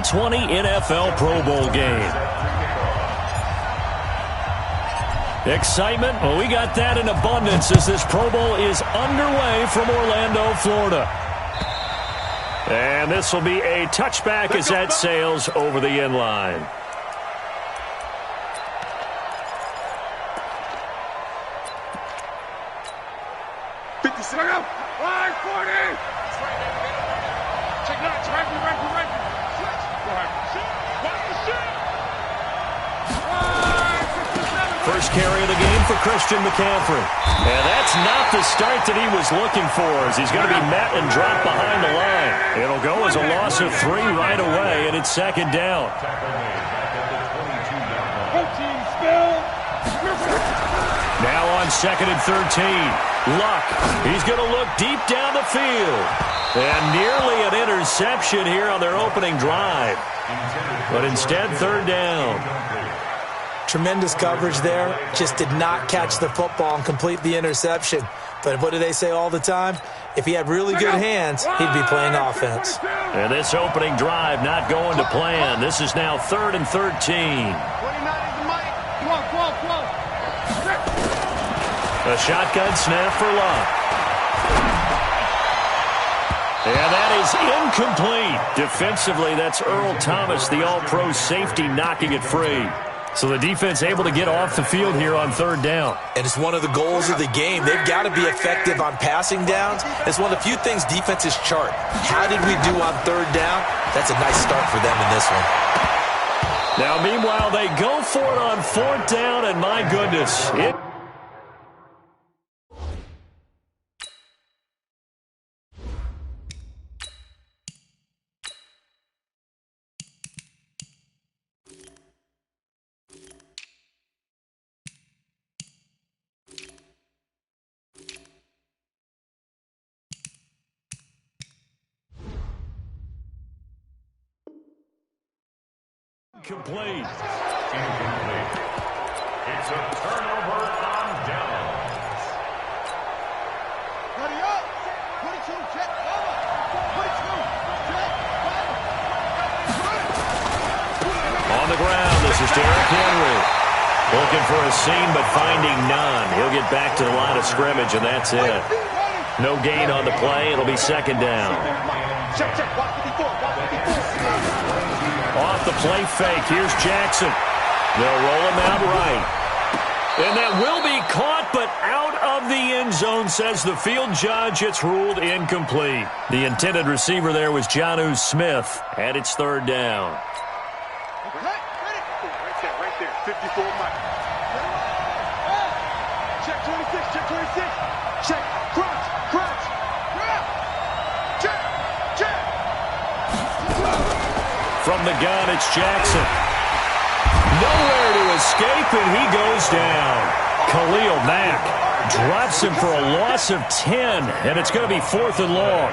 2020 NFL Pro Bowl game. Excitement, well, we got that in abundance as this Pro Bowl is underway from Orlando, Florida. And this will be a touchback as that sails over the end line. First carry of the game for Christian McCaffrey. And that's not the start that he was looking for, as he's going to be met and dropped behind the line. It'll go as a loss of 3 right away, and it's second down. Now on 2nd and 13. Luck. He's going to look deep down the field. And nearly an interception here on their opening drive. But instead, 3rd down. Tremendous coverage there. Just did not catch the football and complete the interception. But what do they say all the time? If he had really good hands, he'd be playing offense. And this opening drive not going to plan. This is now 3rd and 13. A shotgun snap for Luck. And that is incomplete. Defensively, that's Earl Thomas, the all-pro safety, knocking it free. So the defense able to get off the field here on 3rd down. And it's one of the goals of the game. They've got to be effective on passing downs. It's one of the few things defenses chart. How did we do on 3rd down? That's a nice start for them in this one. Now, meanwhile, they go for it on 4th down, and my goodness, complete. Incomplete. It's a turnover on downs. Ready up. 22, check, over. 22, check, On the ground, this is Derrick Henry. Looking for a seam, but finding none. He'll get back to the line of scrimmage, and that's it. No gain on the play. It'll be 2nd down. check, 154, 154. Off the play fake, here's Jackson. They'll roll him out right. And that will be caught, but out of the end zone, says the field judge. It's ruled incomplete. The intended receiver there was Jonnu Smith, and it's 3rd down. Right there, 54 Mike. Check 26, check 26. Check, crunch, crunch. Check, check. From the gun, it's Jackson. Nowhere to escape, and he goes down. Khalil Mack drops him for a loss of 10, and it's going to be 4th and long.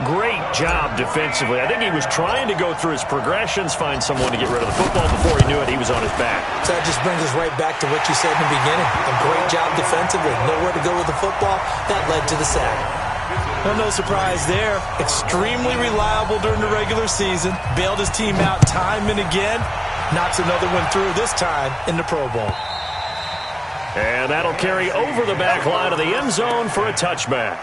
Great job defensively. I think he was trying to go through his progressions, find someone to get rid of the football. Before he knew it, he was on his back. So that just brings us right back to what you said in the beginning. A great job defensively. Nowhere to go with the football. That led to the sack. Well, no surprise there. Extremely reliable during the regular season. Bailed his team out time and again. Knocks another one through, this time in the Pro Bowl. And that'll carry over the back line of the end zone for a touchback.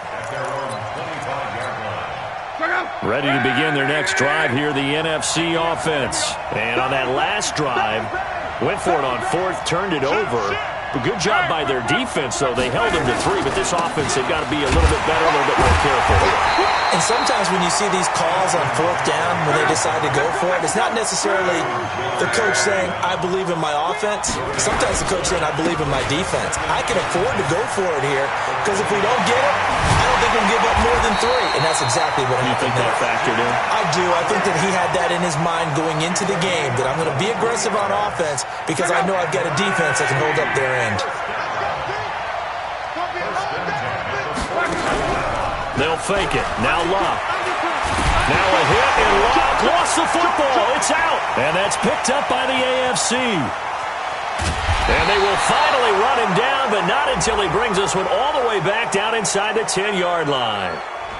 Ready to begin their next drive here, the NFC offense. And on that last drive, went for it on 4th, turned it over. A good job by their defense, though. They held them to 3, but this offense, they've got to be a little bit better, a little bit more careful. And sometimes when you see these calls on 4th down, when they decide to go for it, it's not necessarily the coach saying, I believe in my offense. Sometimes the coach saying, I believe in my defense. I can afford to go for it here, because if we don't get it, I don't think we'll give up more than 3. And that's exactly what You think that factored in? I do. I think that he had that in his mind going into the game, that I'm going to be aggressive on offense because I know I've got a defense that can hold up their end. They'll fake it. Now Luck. Now a hit, and Luck lost the football. It's out. And that's picked up by the AFC. And they will finally run him down, but not until he brings this one all the way back down inside the 10-yard line.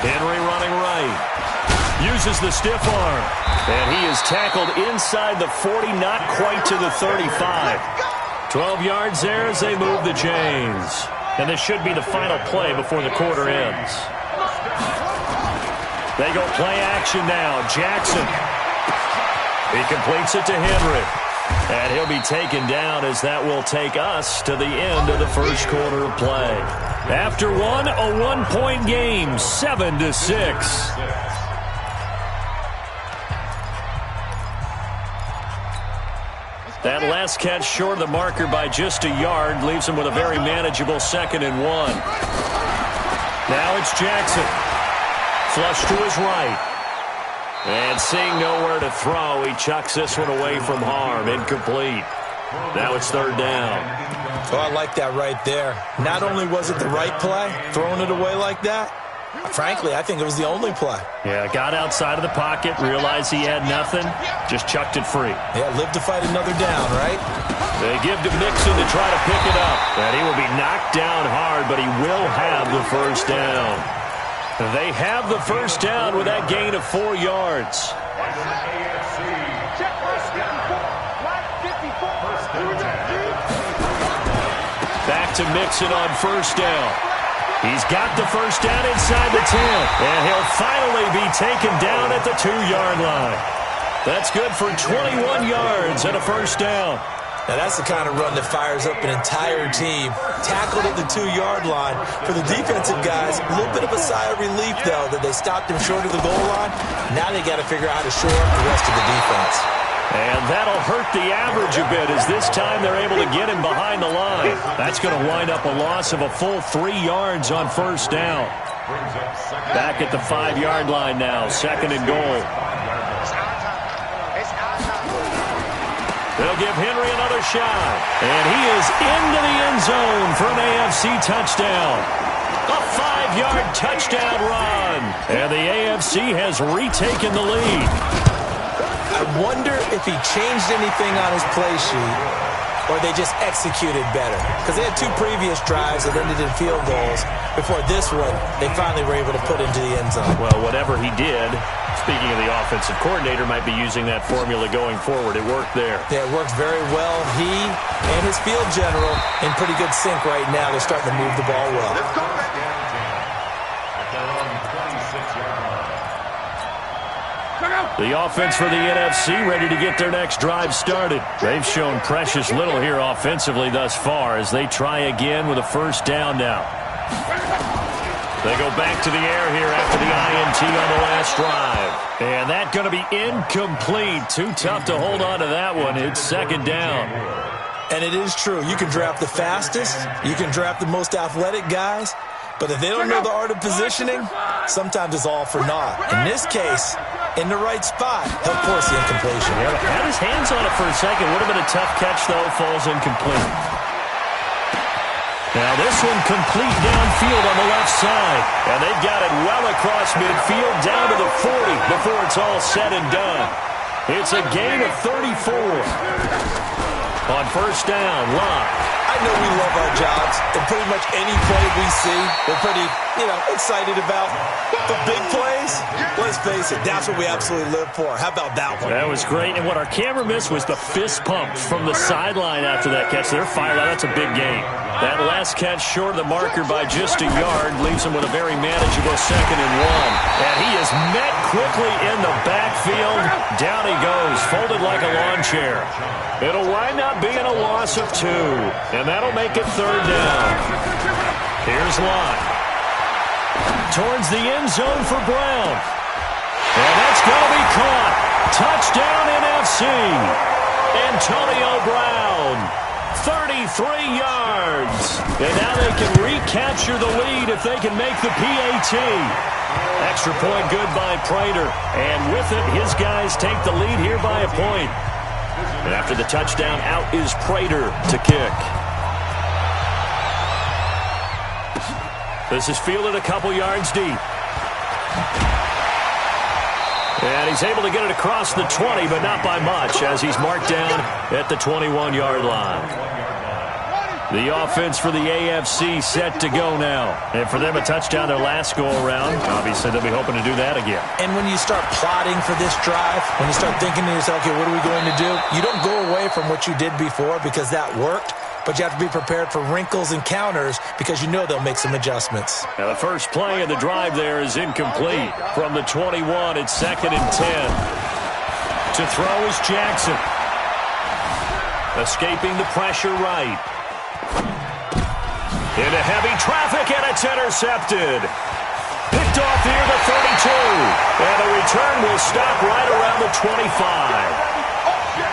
Henry running right. Uses the stiff arm. And he is tackled inside the 40, not quite to the 35. 12 yards there as they move the chains. And this should be the final play before the quarter ends. They go play action now. Jackson. He completes it to Henry. And he'll be taken down as that will take us to the end of the first quarter of play. After one, a one-point game, 7-6. That last catch short of the marker by just a yard leaves him with a very manageable 2nd and 1. Now it's Jackson. Flush to his right. And seeing nowhere to throw, he chucks this one away from harm. Incomplete. Now it's 3rd down. Oh, I like that right there. Not only was it the right play, throwing it away like that, frankly, I think it was the only play. Yeah, got outside of the pocket, realized he had nothing, just chucked it free. Yeah, live to fight another down, right? They give to Mixon to try to pick it up. And he will be knocked down hard, but he will have the first down. They have the first down with that gain of 4 yards. Back to Mixon on first down. He's got the first down inside the 10. And he'll finally be taken down at the 2-yard line. That's good for 21 yards and a first down. Now, that's the kind of run that fires up an entire team. Tackled at the 2-yard line. For the defensive guys, a little bit of a sigh of relief, though, that they stopped him short of the goal line. Now they got to figure out how to shore up the rest of the defense. And that'll hurt the average a bit as this time they're able to get him behind the line. That's going to wind up a loss of a full 3 yards on first down. Back at the 5-yard line now, 2nd and goal. They'll give Henry another shot. And he is into the end zone for an AFC touchdown. A 5-yard touchdown run. And the AFC has retaken the lead. I wonder if he changed anything on his play sheet or they just executed better. Because they had 2 previous drives that ended in field goals. Before this one, they finally were able to put into the end zone. Well, whatever he did, speaking of the offensive coordinator, might be using that formula going forward. It worked there. Yeah, it works very well. He and his field general in pretty good sync right now. They're starting to move the ball well. The offense for the NFC ready to get their next drive started. They've shown precious little here offensively thus far as they try again with a first down now. They go back to the air here after the INT on the last drive. And that's going to be incomplete. Too tough to hold on to that one. It's 2nd down. And it is true. You can draft the fastest. You can draft the most athletic guys. But if they don't know the art of positioning, sometimes it's all for naught. In this case, in the right spot, he'll force the incompletion. Yeah, had his hands on it for a second. Would have been a tough catch, though. Falls incomplete. Now this one complete downfield on the left side. And they've got it well across midfield down to the 40 before it's all said and done. It's a gain of 34. On first down, Locke. I know we love our jobs, and pretty much any play we see, we're pretty, excited about. The big plays, let's face it, that's what we absolutely live for. How about that one? That was great, and what our camera missed was the fist pump from the sideline after that catch. They're fired out. That's a big gain. That last catch short of the marker by just a yard leaves him with a very manageable 2nd and 1. And he is met quickly in the backfield. Down he goes, folded like a lawn chair. It'll wind up being a loss of 2, and that'll make it 3rd down. Here's Lott. Towards the end zone for Brown. And that's going to be caught. Touchdown NFC. Antonio Brown. 33 yards. And now they can recapture the lead if they can make the PAT. Extra point good by Prater. And with it, his guys take the lead here by a point. And after the touchdown, out is Prater to kick. This is fielded a couple yards deep. And he's able to get it across the 20, but not by much, as he's marked down at the 21-yard line. The offense for the AFC set to go now. And for them, a touchdown their last go-around. Obviously, they'll be hoping to do that again. And when you start plotting for this drive, when you start thinking to yourself, okay, what are we going to do? You don't go away from what you did before because that worked, but you have to be prepared for wrinkles and counters because you know they'll make some adjustments. Now, the first play of the drive there is incomplete. From the 21, it's 2nd and 10. To throw is Jackson. Escaping the pressure right. Into heavy traffic, and it's intercepted. Picked off near the 32. And the return will stop right around the 25.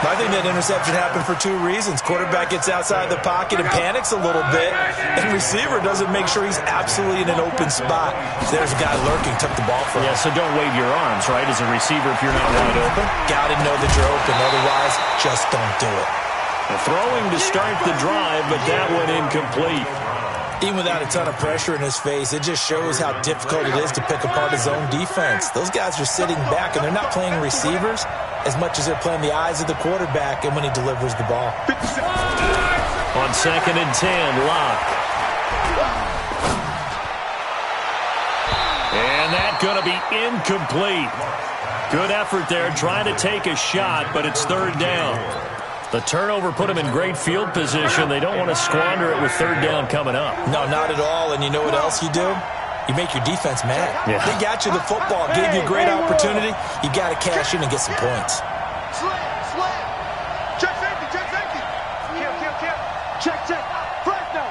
I think that interception happened for 2 reasons. Quarterback gets outside the pocket and panics a little bit, and receiver doesn't make sure he's absolutely in an open spot. There's a guy lurking, took the ball from him. Yeah, so don't wave your arms, right, as a receiver if you're not wide open. Got to know that you're open. Otherwise, just don't do it. Throwing to start the drive, but that went incomplete. Even without a ton of pressure in his face, it just shows how difficult it is to pick apart his own defense. Those guys are sitting back, and they're not playing receivers as much as they're playing the eyes of the quarterback and when he delivers the ball. On 2nd and 10, Locke. And that's going to be incomplete. Good effort there, trying to take a shot, but it's 3rd down. The turnover put them in great field position. They don't want to squander it with 3rd down coming up. No, not at all. And you know what else you do? You make your defense mad. Yeah. They got you the football, gave you a great opportunity. You got to cash in and get some points. Slam. Check safety. Kill. Check. Fresno.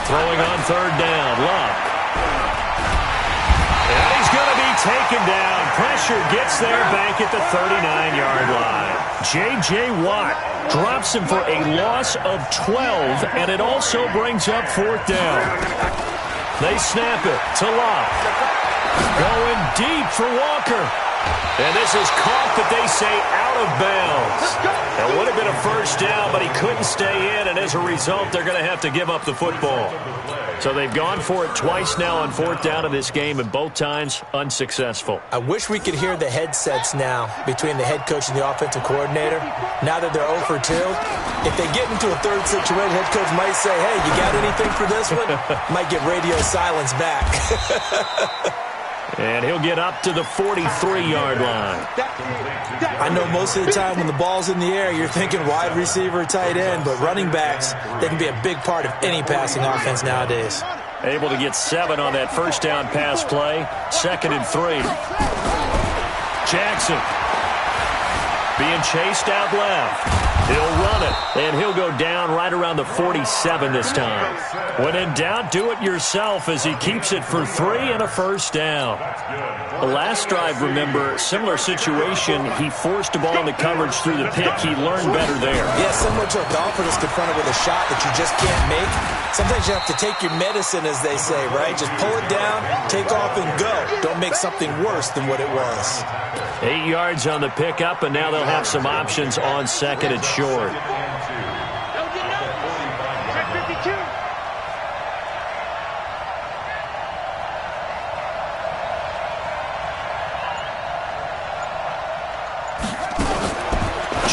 Throwing on 3rd down, Locke. And he's going to be taken down. Pressure gets there back at the 39-yard line. J.J. Watt drops him for a loss of 12, and it also brings up 4th down. They snap it to Locke. Going deep for Walker. And this is caught, but they say out of bounds. It would have been a 1st down, but he couldn't stay in, and as a result, they're going to have to give up the football. So they've gone for it twice now on 4th down in this game, and both times unsuccessful. I wish we could hear the headsets now between the head coach and the offensive coordinator. Now that they're 0 for 2, if they get into a 3rd situation, head coach might say, hey, you got anything for this one? Might get radio silence back. And he'll get up to the 43-yard line. I know most of the time when the ball's in the air, you're thinking wide receiver, tight end, but running backs, they can be a big part of any passing offense nowadays. Able to get 7 on that 1st down pass play. 2nd and 3. Jackson being chased out left. He'll run it, and he'll go down right around the 47 this time. When in doubt, do it yourself as he keeps it for 3 and a 1st down. The last drive, remember, similar situation. He forced a ball into coverage through the pick. He learned better there. Yeah, similar to a golfer that's confronted with a shot that you just can't make. Sometimes you have to take your medicine, as they say, right? Just pull it down, take off, and go. Don't make something worse than what it was. 8 yards on the pickup, and now they'll have some options on 2nd and short.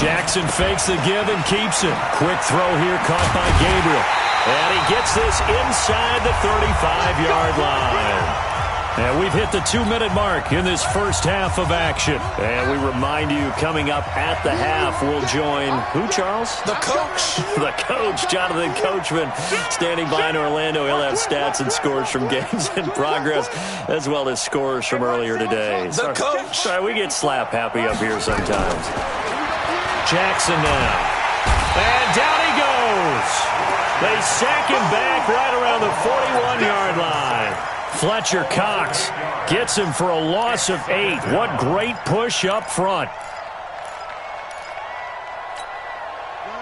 Jackson fakes the give and keeps it. Quick throw here caught by Gabriel. And he gets this inside the 35-yard line. And we've hit the 2-minute mark in this first half of action. And we remind you, coming up at the half, we'll join who, Charles? The coach. The coach, Jonathan Coachman, standing by in Orlando. He'll have stats and scores from games in progress, as well as scores from earlier today. The coach. Sorry, we get slap happy up here sometimes. Jackson now. And down he goes. They sack him back right around the 41-yard line. Fletcher Cox gets him for a loss of 8. What great push up front.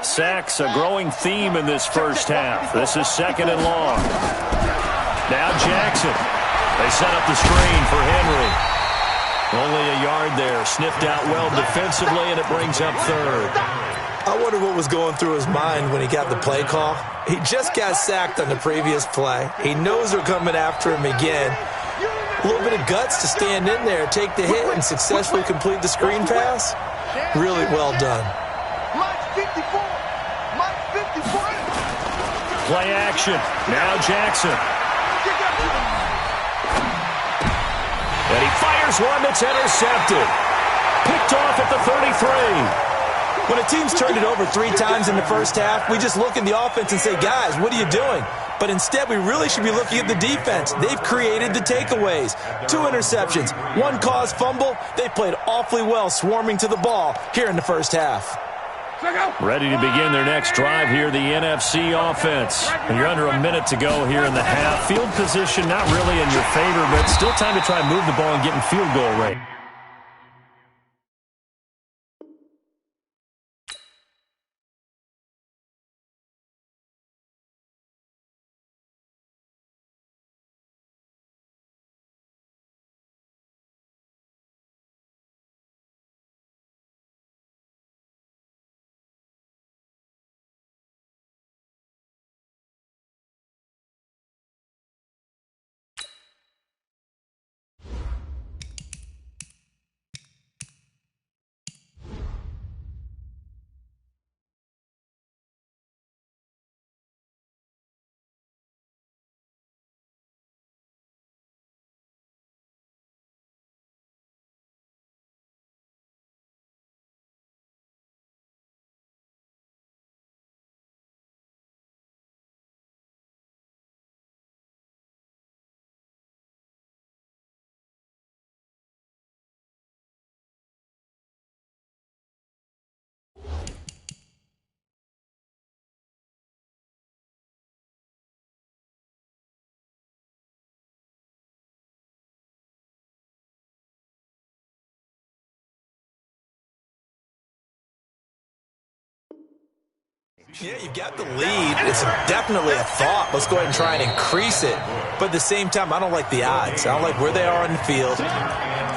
Sacks a growing theme in this first half. This is 2nd and long. Now Jackson. They set up the screen for Henry. Only a yard there. Sniffed out well defensively, and it brings up 3rd. I wonder what was going through his mind when he got the play call. He just got sacked on the previous play. He knows they're coming after him again. A little bit of guts to stand in there, take the hit, and successfully complete the screen pass. Really well done. Play action. Now Jackson. And he fires one that's intercepted. Picked off at the 33. When a team's turned it over 3 times in the first half, we just look at the offense and say, guys, what are you doing? But instead, we really should be looking at the defense. They've created the takeaways. 2 interceptions, 1 caused fumble. They played awfully well swarming to the ball here in the first half. Ready to begin their next drive here, the NFC offense. And you're under a minute to go here in the half. Field position not really in your favor, but still time to try and move the ball and get in field goal range. Yeah, you've got the lead. It's definitely a thought. Let's go ahead and try and increase it. But at the same time, I don't like the odds. I don't like where they are on the field.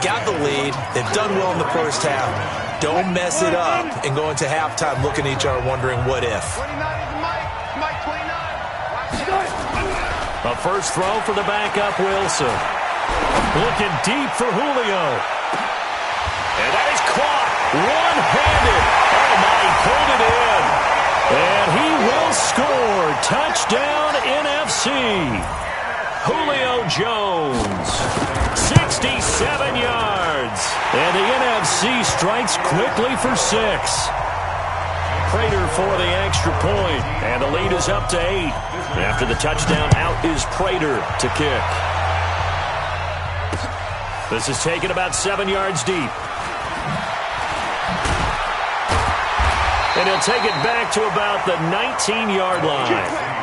Got the lead. They've done well in the first half. Don't mess it up and go into halftime looking at each other wondering what if. A first throw for the backup Wilson. Looking deep for Julio. And that is caught one-handed. Oh, my, he pulled it in. And he will score. Touchdown, NFC. Julio Jones. 67 yards. And the NFC strikes quickly for 6. Prater for the extra point. And the lead is up to 8. After the touchdown, out is Prater to kick. This is taken about 7 yards deep. And he'll take it back to about the 19-yard line.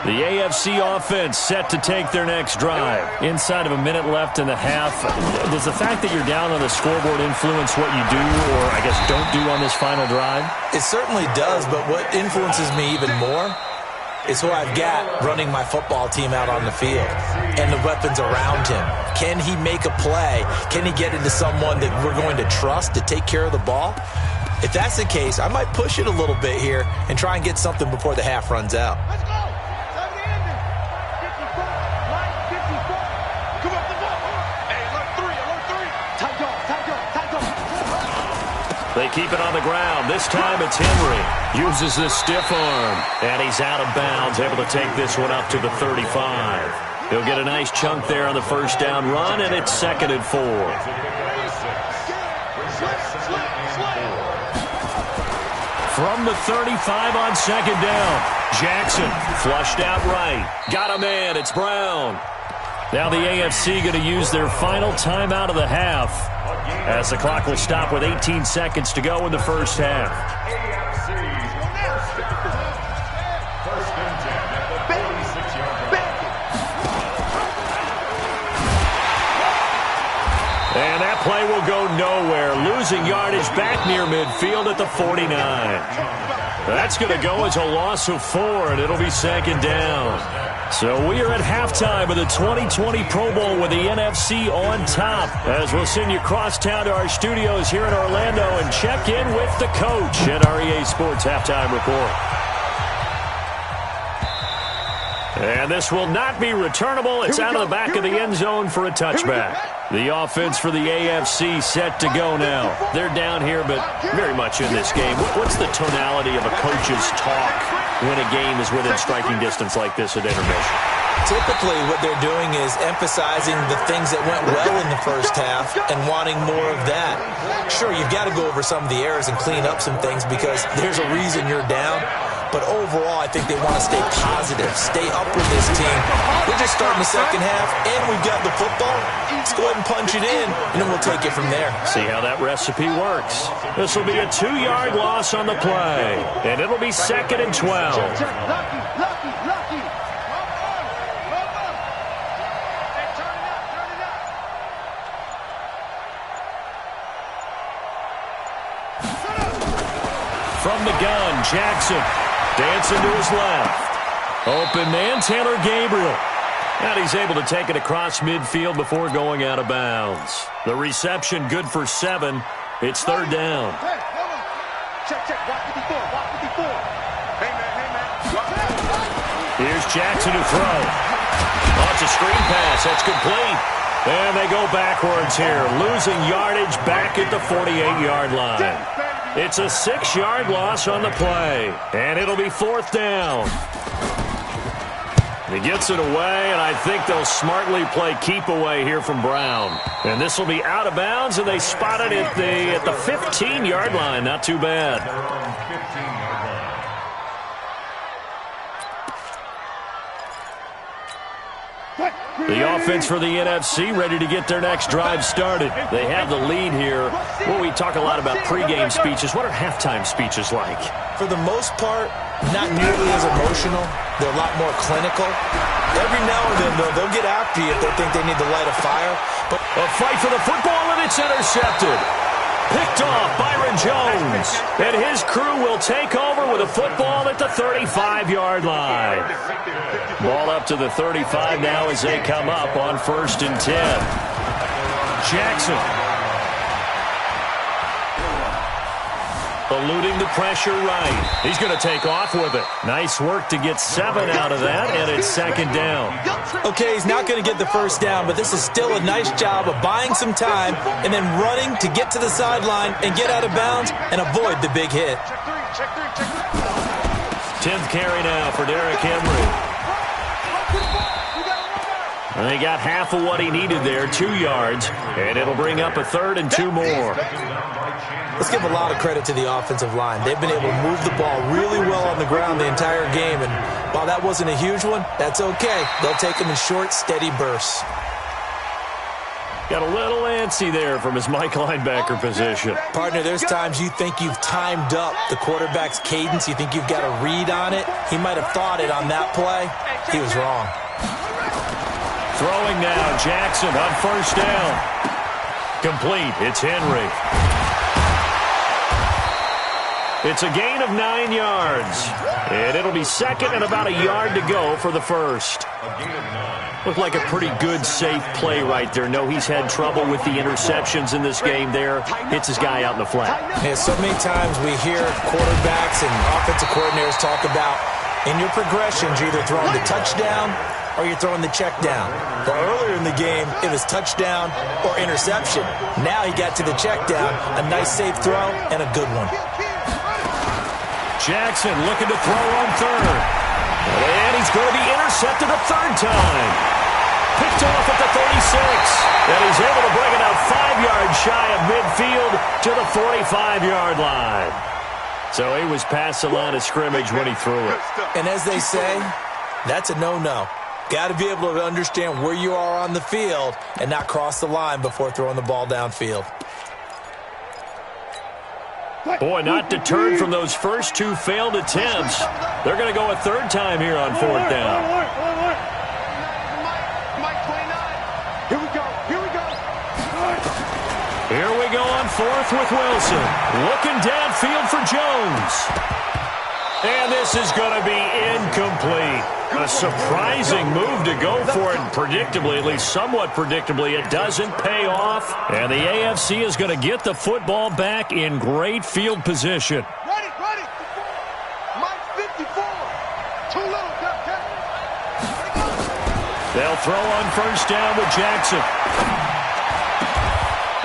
The AFC offense set to take their next drive. Inside of a minute left in the half. Does the fact that you're down on the scoreboard influence what you do or, I guess, don't do on this final drive? It certainly does, but what influences me even more is who I've got running my football team out on the field and the weapons around him. Can he make a play? Can he get into someone that we're going to trust to take care of the ball? If that's the case, I might push it a little bit here and try and get something before the half runs out. Let's go. They keep it on the ground. This time it's Henry. Uses the stiff arm. And he's out of bounds, able to take this one up to the 35. He'll get a nice chunk there on the first down run, and it's 2nd and 4. From the 35 on 2nd down. Jackson flushed out right. Got a man. It's Brown. Now the AFC going to use their final timeout of the half, as the clock will stop with 18 seconds to go in the first half. First and 10 at the 46-yard line. And that play will go nowhere. Losing yardage back near midfield at the 49. That's going to go as a loss of 4, and it'll be 2nd down. So we are at halftime of the 2020 Pro Bowl with the NFC on top, as we'll send you cross town to our studios here in Orlando and check in with the coach at our EA Sports Halftime Report. And this will not be returnable. It's out of the back of the end zone for a touchback. The offense for the AFC set to go now. They're down here, but very much in this game. What's the tonality of a coach's talk when a game is within striking distance like this at intermission? Typically, what they're doing is emphasizing the things that went well in the first half and wanting more of that. Sure, you've got to go over some of the errors and clean up some things because there's a reason you're down. But overall, I think they want to stay positive, stay up with this team. We're just starting the second half, and we've got the football. Let's go ahead and punch it in, and then we'll take it from there. See how that recipe works. This will be a 2-yard loss on the play, and it'll be 2nd and 12. From the gun, Jackson. Dancing to his left. Open man, Taylor Gabriel. And he's able to take it across midfield before going out of bounds. The reception good for 7. It's 3rd down. Check. Watch 54. Hey, man. Here's Jackson to throw. Oh, it's a screen pass. That's complete. And they go backwards here, losing yardage back at the 48-yard line. It's a 6-yard loss on the play, and it'll be 4th down. He gets it away, and I think they'll smartly play keep away here from Brown. And this will be out of bounds, and they spot it at the 15-yard line. Not too bad. The offense for the NFC ready to get their next drive started. They have the lead here. Well, we talk a lot about pregame speeches. What are halftime speeches like? For the most part, not nearly as emotional. They're a lot more clinical. Every now and then, though, they'll get after you if they think they need to light a fire. But a fight for the football, and it's intercepted. Picked off Byron Jones. And his crew will take over with a football at the 35-yard line. Ball up to the 35 now as they come up on 1st and 10. Jackson. Eluding the pressure right. He's going to take off with it. Nice work to get 7 out of that, and it's 2nd down. Okay, he's not going to get the 1st down, but this is still a nice job of buying some time and then running to get to the sideline and get out of bounds and avoid the big hit. Check three. 10th carry now for Derrick Henry. And he got half of what he needed there, 2 yards, and it'll bring up a 3rd and 2 more. Let's give a lot of credit to the offensive line. They've been able to move the ball really well on the ground the entire game, and while that wasn't a huge one, that's okay. They'll take them in short, steady bursts. Got a little antsy there from his Mike linebacker position. Partner, there's times you think you've timed up the quarterback's cadence. You think you've got a read on it. He might have thought it on that play. He was wrong. Throwing now, Jackson on 1st down. Complete, it's Henry. It's a gain of 9 yards. And it'll be 2nd and about a yard to go for the 1st. Looked like a pretty good, safe play right there. No, he's had trouble with the interceptions in this game there. Hits his guy out in the flat. Yeah, so many times we hear quarterbacks and offensive coordinators talk about in your progressions, you're either throwing the touchdown or you're throwing the check down. Well, earlier in the game, it was touchdown or interception. Now he got to the check down, a nice safe throw, and a good one. Jackson looking to throw on 3rd. And he's going to be intercepted a 3rd time. Picked off at the 36. And he's able to bring it out 5 yards shy of midfield to the 45-yard line. So he was past the line of scrimmage when he threw it. And as they say, that's a no-no. Got to be able to understand where you are on the field and not cross the line before throwing the ball downfield. Boy, not deterred from those first 2 failed attempts. They're going to go a 3rd time here on 4th down. Mike 29. Here we go. Here we go on 4th with Wilson. Looking downfield for Jones. And this is going to be incomplete. A surprising move to go for it. Predictably, at least somewhat predictably, it doesn't pay off. And the AFC is going to get the football back in great field position. Ready. Mike 54. Too little, They'll throw on 1st down with Jackson.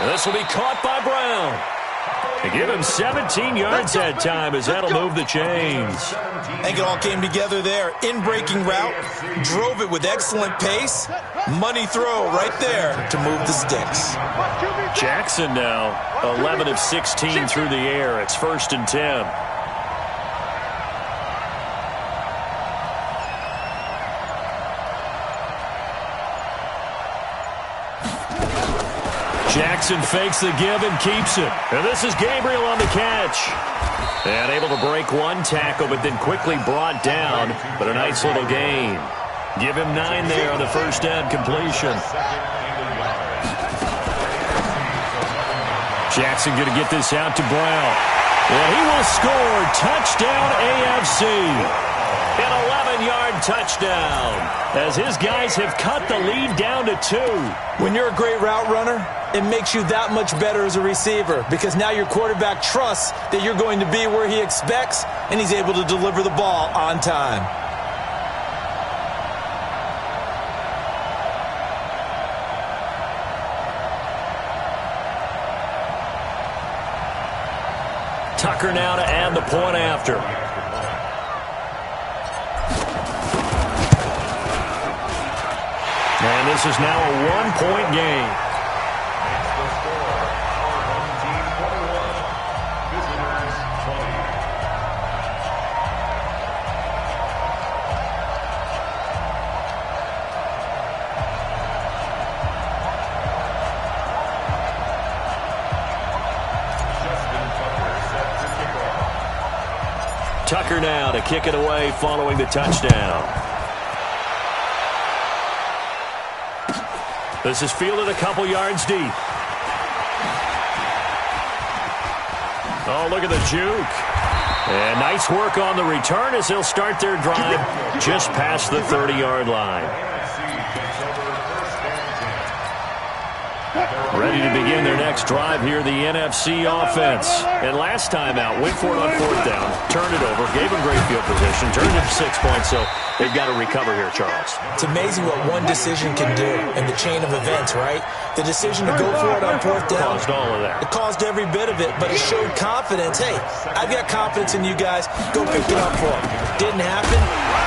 And this will be caught by Brown. They give him 17 yards that time as that'll move the chains. I think it all came together there. In-breaking route, drove it with excellent pace. Money throw right there to move the sticks. Jackson now 11 of 16 through the air. It's 1st and 10. Jackson fakes the give and keeps it. And this is Gabriel on the catch. And able to break one tackle, but then quickly brought down. But a nice little gain. Give him 9 there on the first down completion. Jackson going to get this out to Brown. And he will score. Touchdown AFC. An 11-yard touchdown as his guys have cut the lead down to 2. When you're a great route runner, it makes you that much better as a receiver because now your quarterback trusts that you're going to be where he expects, and he's able to deliver the ball on time. Tucker now to add the point after. And this is now a 1-point game. Tucker now to kick it away following the touchdown. This is fielded a couple yards deep. Oh, look at the juke. And nice work on the return as they'll start their drive just past the 30-yard line. Ready to begin their next drive here, the NFC offense. And last time out, went for it on 4th down, turned it over, gave them great field position, turned it to 6 points, so they've got to recover here, Charles. It's amazing what one decision can do in the chain of events, right? The decision to go for it on 4th down. Caused all of that. It caused every bit of it, but it showed confidence. Hey, I've got confidence in you guys. Go pick it up for them. Didn't happen.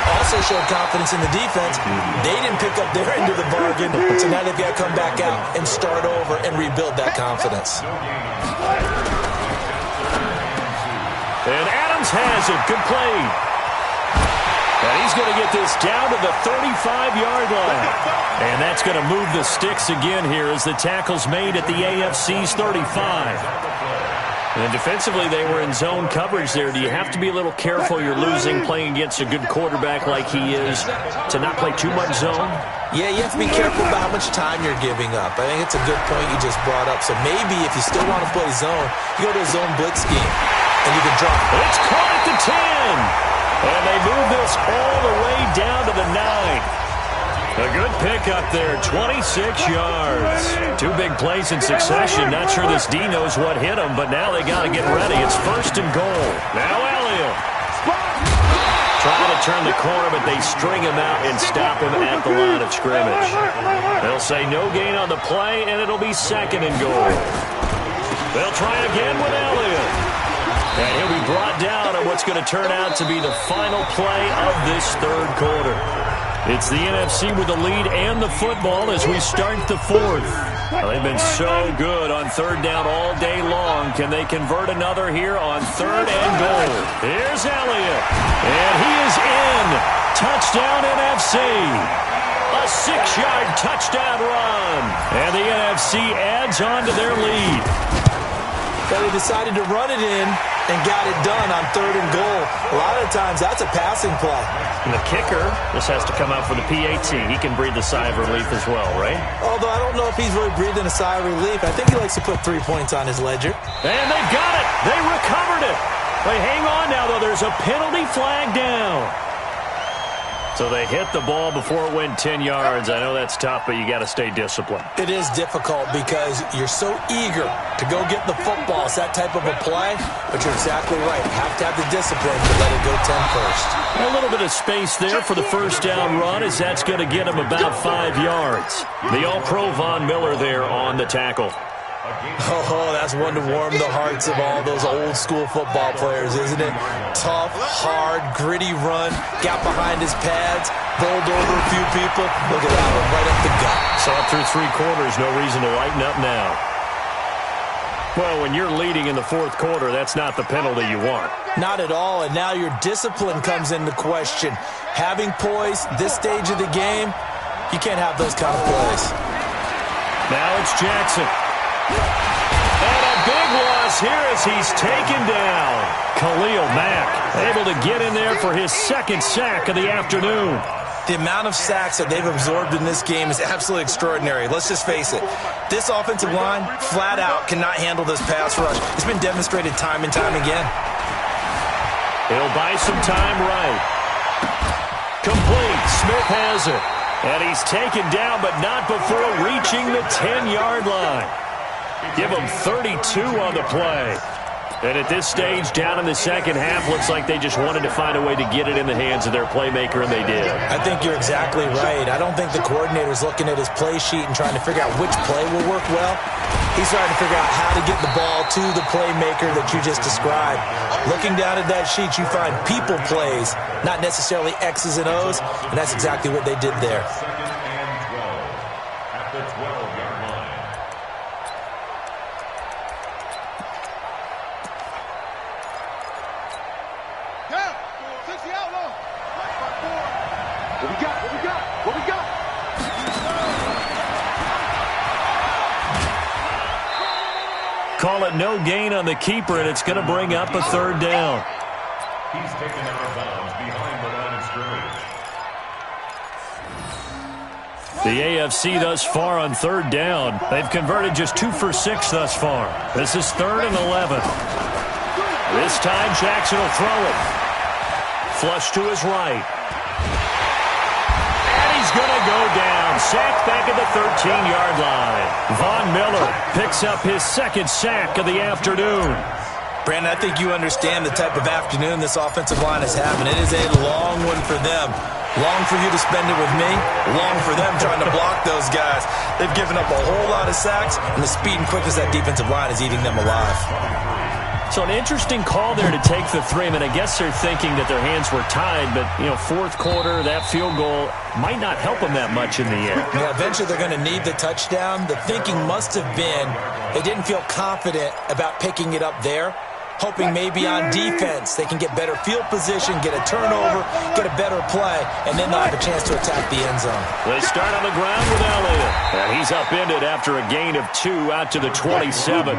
Also showed confidence in the defense. They didn't pick up their end of the bargain, so now they've got to come back out and start over and rebuild that confidence. And Adams has it complete. And he's going to get this down to the 35-yard line. And that's going to move the sticks again here as the tackle's made at the AFC's 35. And defensively, they were in zone coverage there. Do you have to be a little careful you're losing playing against a good quarterback like he is to not play too much zone? Yeah, you have to be careful about how much time you're giving up. I think it's a good point you just brought up. So maybe if you still want to play zone, you go to a zone blitz scheme, and you can drop. It's caught at the 10. And they move this all the way down to the 9. A good pickup there, 26 yards. 2 big plays in succession. Not sure this D knows what hit him, but now they got to get ready. It's 1st and goal. Now Elliott. Trying to turn the corner, but they string him out and stop him at the line of scrimmage. They'll say no gain on the play, and it'll be 2nd and goal. They'll try again with Elliott. And he'll be brought down on what's going to turn out to be the final play of this 3rd quarter. It's the NFC with the lead and the football as we start the 4th. Well, they've been so good on 3rd down all day long. Can they convert another here on 3rd and goal? Here's Elliott. And he is in. Touchdown NFC. A 6-yard touchdown run. And the NFC adds on to their lead. But they decided to run it in and got it done on 3rd and goal. A lot of times that's a passing play. And the kicker, this has to come out for the PAT. He can breathe a sigh of relief as well, right? Although I don't know if he's really breathing a sigh of relief. I think he likes to put 3 points on his ledger. And they've got it. They recovered it. They hang on now, though. There's a penalty flag down. So they hit the ball before it went 10 yards. I know that's tough, but you got to stay disciplined. It is difficult because you're so eager to go get the football. It's that type of a play, but you're exactly right. You have to have the discipline to let it go 10 first. A little bit of space there for the first down run as that's going to get him about 5 yards. The All-Pro Von Miller there on the tackle. Oh, that's one to warm the hearts of all those old school football players, isn't it? Tough, hard, gritty run, got behind his pads, bowled over a few people. Look at that one, right up the gut. So up through 3 quarters, no reason to lighten up now. Well, when you're leading in the 4th quarter, that's not the penalty you want. Not at all, and now your discipline comes into question. Having poise this stage of the game, you can't have those kind of plays. Now it's Jackson. And a big loss here as he's taken down. Khalil Mack able to get in there for his 2nd sack of the afternoon. The amount of sacks that they've absorbed in this game is absolutely extraordinary. Let's just face it. This offensive line, flat out, cannot handle this pass rush. It's been demonstrated time and time again. He'll buy some time right. Complete. Smith has it. And he's taken down, but not before reaching the 10-yard line. Give him 32 on the play. And at this stage, down in the 2nd half, looks like they just wanted to find a way to get it in the hands of their playmaker, and they did. I think you're exactly right. I don't think the coordinator's looking at his play sheet and trying to figure out which play will work well. He's trying to figure out how to get the ball to the playmaker that you just described. Looking down at that sheet, you find people plays, not necessarily X's and O's, and that's exactly what they did there. At the 12-yard line. What we got? What we got? What we got? Call it no gain on the keeper, and it's going to bring up a 3rd down. He's taken out of bounds behind the line of scrimmage. The AFC thus far on 3rd down. They've converted just 2 for 6 thus far. This is 3rd and 11. This time Jackson will throw it. Flush to his right. And he's going to go down. Sacked back at the 13-yard line. Von Miller picks up his 2nd sack of the afternoon. Brandon, I think you understand the type of afternoon this offensive line is having. It is a long one for them. Long for you to spend it with me. Long for them trying to block those guys. They've given up a whole lot of sacks, and the speed and quickness of that defensive line is eating them alive. So an interesting call there to take the 3. I mean, I guess they're thinking that their hands were tied, but, 4th quarter, that field goal might not help them that much in the end. Yeah, eventually they're going to need the touchdown. The thinking must have been they didn't feel confident about picking it up there, hoping maybe on defense they can get better field position, get a turnover, get a better play, and then they'll have a chance to attack the end zone. They start on the ground with Elliott. And he's upended after a gain of 2 out to the 27.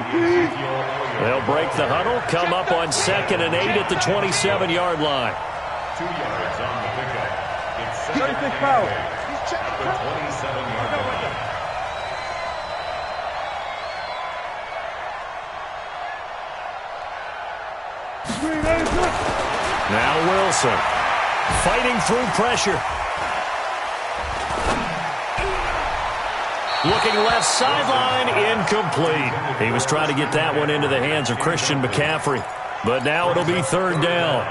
They'll break the huddle, come up on 2nd and 8 at the 27-yard line. 2 yards on the pickup. It's 2nd and 8 at the 27-yard line. Now Wilson fighting through pressure. Looking left sideline, incomplete. He was trying to get that one into the hands of Christian McCaffrey. But now it'll be 3rd down.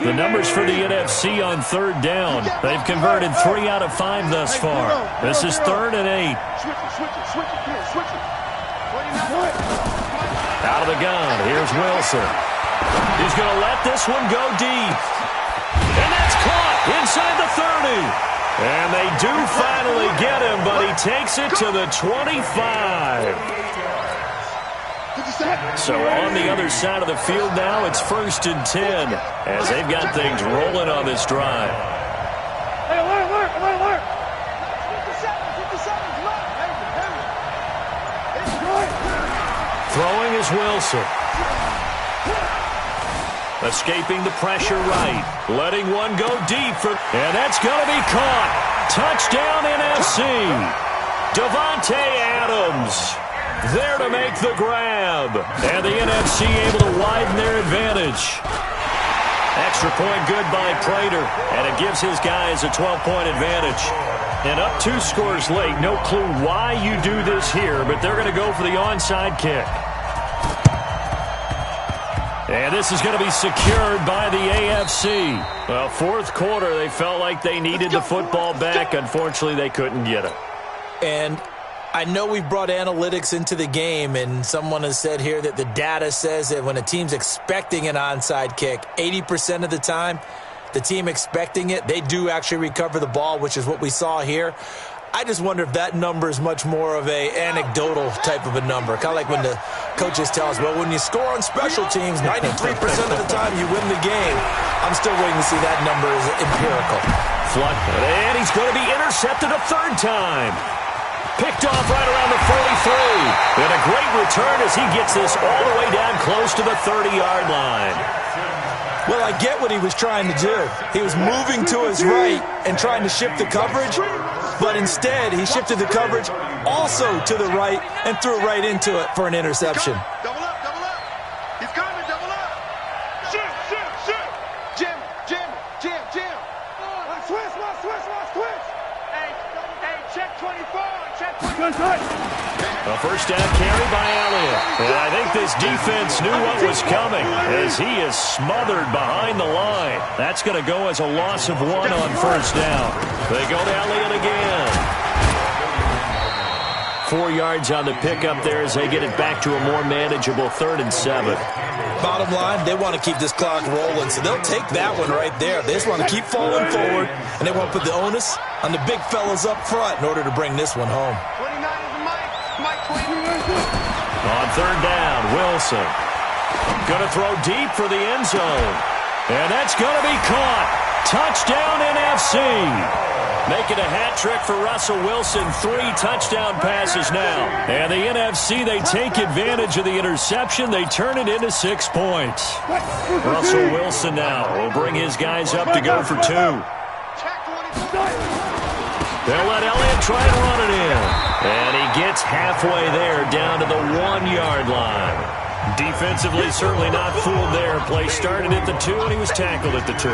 The numbers for the NFC on 3rd down. They've converted 3 out of 5 thus far. This is 3rd and 8. Out of the gun, here's Wilson. He's going to let this one go deep. And that's caught inside the 30. And they do finally get him, but he takes it to the 25. So on the other side of the field now, it's 1st and 10 as they've got things rolling on this drive. Hey, alert. Throwing is Wilson. Escaping the pressure right. Letting one go deep. And that's going to be caught. Touchdown NFC. Davante Adams there to make the grab. And the NFC able to widen their advantage. Extra point good by Prater. And it gives his guys a 12-point advantage. And up 2 scores late. No clue why you do this here, but they're going to go for the onside kick. And this is going to be secured by the AFC. Well, 4th quarter, they felt like they needed the football back. Unfortunately, they couldn't get it. And I know we've brought analytics into the game, and someone has said here that the data says that when a team's expecting an onside kick, 80% of the time, the team expecting it, they do actually recover the ball, which is what we saw here. I just wonder if that number is much more of a anecdotal type of a number. Kind of like when the coaches tell us, well, when you score on special teams, 93% of the time you win the game. I'm still waiting to see that number is empirical. Fluck, and he's going to be intercepted a third time. Picked off right around the 43. And a great return as he gets this all the way down close to the 30-yard line. Well, I get what he was trying to do. He was moving to his right and trying to shift the coverage, but instead he shifted the coverage also to the right and threw right into it for an interception. Double up, double up. He's coming, double up. Shoot, shoot, shoot. Jim, Jim, Jim, Jim. Switch, switch. Hey, check 24, check 24. A first down carry by Elliott. And I think this defense knew what was coming as he is smothered behind the line. That's going to go as a loss of 1 on first down. They go to Elliott again. 4 yards on the pickup there as they get it back to a more manageable 3rd and 7. Bottom line, they want to keep this clock rolling, so they'll take that one right there. They just want to keep falling forward, and they want to put the onus on the big fellas up front in order to bring this one home. 29 is Mike 29. On 3rd down, Wilson. Going to throw deep for the end zone. And that's going to be caught. Touchdown NFC. Making a hat trick for Russell Wilson. 3 touchdown passes now. And the NFC, they take advantage of the interception. They turn it into 6 points. Russell Wilson now will bring his guys up to go for 2. They'll let Elliott try and run it in. And he gets halfway there down to the 1-yard line. Defensively, certainly not fooled there. Play started at the 2, and he was tackled at the 2.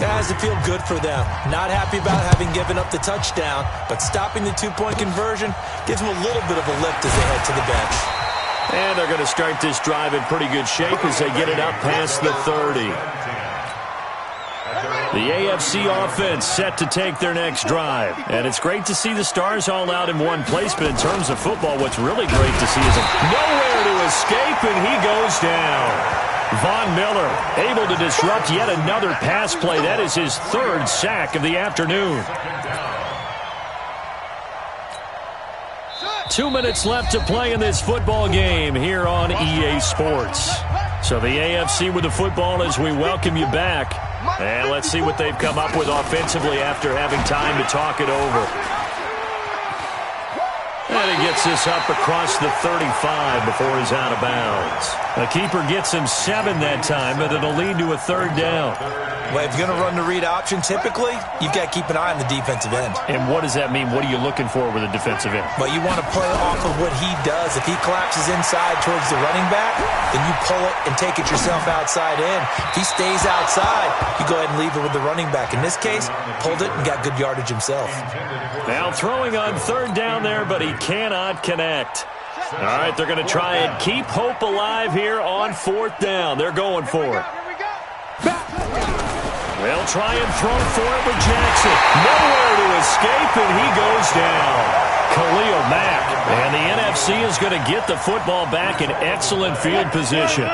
Guys, it feel good for them. Not happy about having given up the touchdown, but stopping the 2-point conversion gives them a little bit of a lift as they head to the bench. And they're going to start this drive in pretty good shape as they get it up past the 30. The AFC offense set to take their next drive. And it's great to see the stars all out in one place, but in terms of football, what's really great to see is nowhere to escape, and he goes down. Von Miller able to disrupt yet another pass play. That is his 3rd sack of the afternoon. 2 minutes left to play in this football game here on EA Sports. So the AFC with the football as we welcome you back. And let's see what they've come up with offensively after having time to talk it over. And he gets this up across the 35 before he's out of bounds. The keeper gets him 7 that time, but it'll lead to a 3rd down. Well, if you're going to run the read option, typically, you've got to keep an eye on the defensive end. And what does that mean? What are you looking for with a defensive end? Well, you want to play off of what he does. If he collapses inside towards the running back, then you pull it and take it yourself outside in. If he stays outside, you go ahead and leave it with the running back. In this case, pulled it and got good yardage himself. Now throwing on 3rd down there, but he cannot connect. All right, they're going to try and keep hope alive here on 4th down. They're going for it. They'll try and throw for it with Jackson. Nowhere to escape, and he goes down. Khalil Mack. And the NFC is going to get the football back in excellent field position.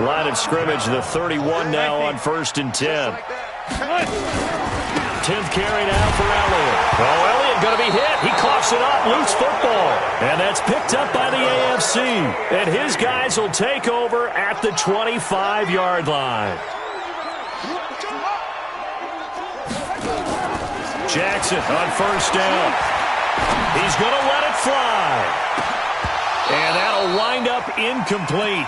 Line of scrimmage, the 31 now on 1st and 10. 10th carry now for Elliott. Oh, Elliott going to be hit. He coughs it up. Loose football. And that's picked up by the AFC. And his guys will take over at the 25-yard line. Jackson on 1st down. He's going to let it fly. And that'll wind up incomplete.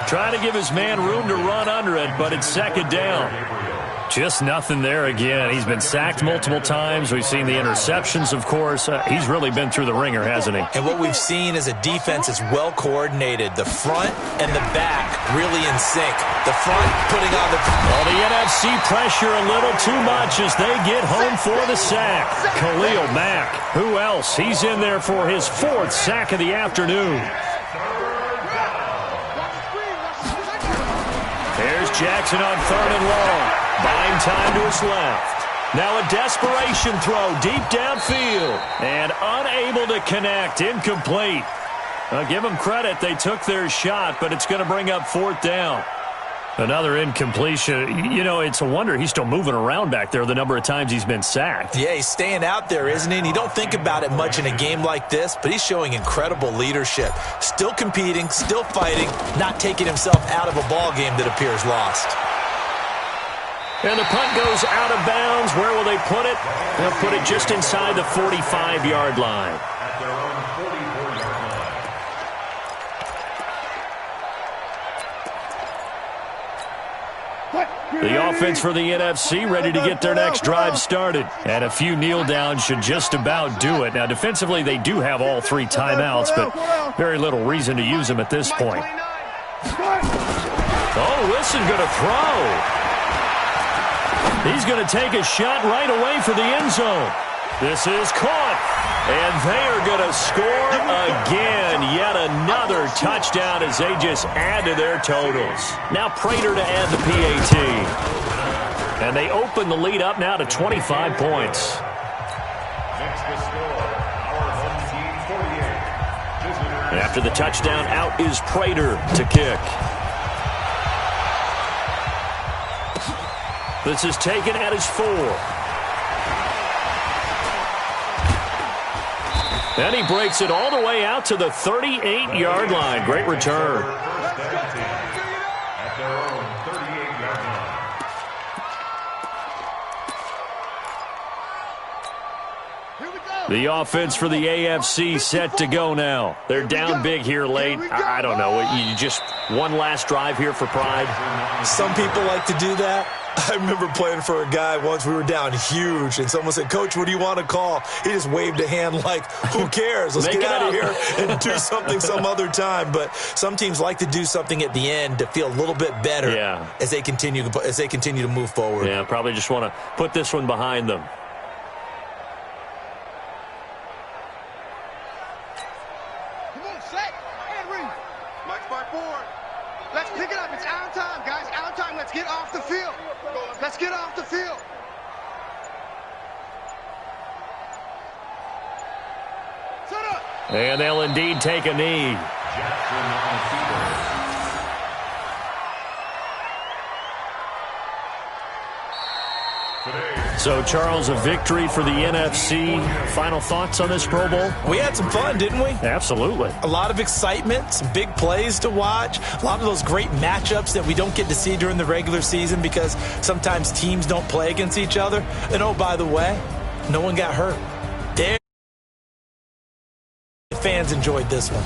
Trying to give his man room to run under it, but it's 2nd down. Just nothing there again. He's been sacked multiple times. We've seen the interceptions, of course. He's really been through the ringer, hasn't he? And what we've seen is a defense that's well coordinated. The front and the back really in sync. The front putting on the... Well, the NFC pressure a little too much as they get home for the sack. Khalil Mack. Who else? He's in there for his 4th sack of the afternoon. There's Jackson on 3rd and long. Buying time to his left. Now a desperation throw deep downfield. And unable to connect. Incomplete. Give them credit. They took their shot, but it's going to bring up 4th down. Another incompletion. You know, it's a wonder he's still moving around back there the number of times he's been sacked. Yeah, he's staying out there, isn't he? And you don't think about it much in a game like this, but he's showing incredible leadership. Still competing, still fighting, not taking himself out of a ball game that appears lost. And the punt goes out of bounds. Where will they put it? They'll put it just inside the 45-yard line. At their own 44-yard line. The offense for the NFC ready to get their next drive started. And a few kneel downs should just about do it. Now, defensively, they do have all 3 timeouts, but very little reason to use them at this point. Oh, Wilson going to throw. He's going to take a shot right away for the end zone. This is caught. And they are going to score again. Yet another touchdown as they just add to their totals. Now Prater to add the PAT. And they open the lead up now to 25 points. Next to score, our home team 48. After the touchdown, out is Prater to kick. This is taken at his 4. And he breaks it all the way out to the 38-yard line. Great return. At their own 38-yard line. The offense for the AFC set to go now. They're down big here late. I don't know. You just one last drive here for pride. Some people like to do that. I remember playing for a guy once. We were down huge, and someone said, "Coach, what do you want to call?" He just waved a hand like, who cares? Let's get out of here and do something some other time. But some teams like to do something at the end to feel a little bit better as they continue to move forward. Yeah, probably just want to put this one behind them. Come on, set. And read. Mike's by 4. Let's pick it up. It's our time, guys. Our time. Let's get off the field. Let's get off the field. Set up. And they'll indeed take a knee. Jackson on the field. So, Charles, a victory for the NFC. Final thoughts on this Pro Bowl? We had some fun, didn't we? Absolutely. A lot of excitement, some big plays to watch, a lot of those great matchups that we don't get to see during the regular season because sometimes teams don't play against each other. And, oh, by the way, no one got hurt. Fans enjoyed this one.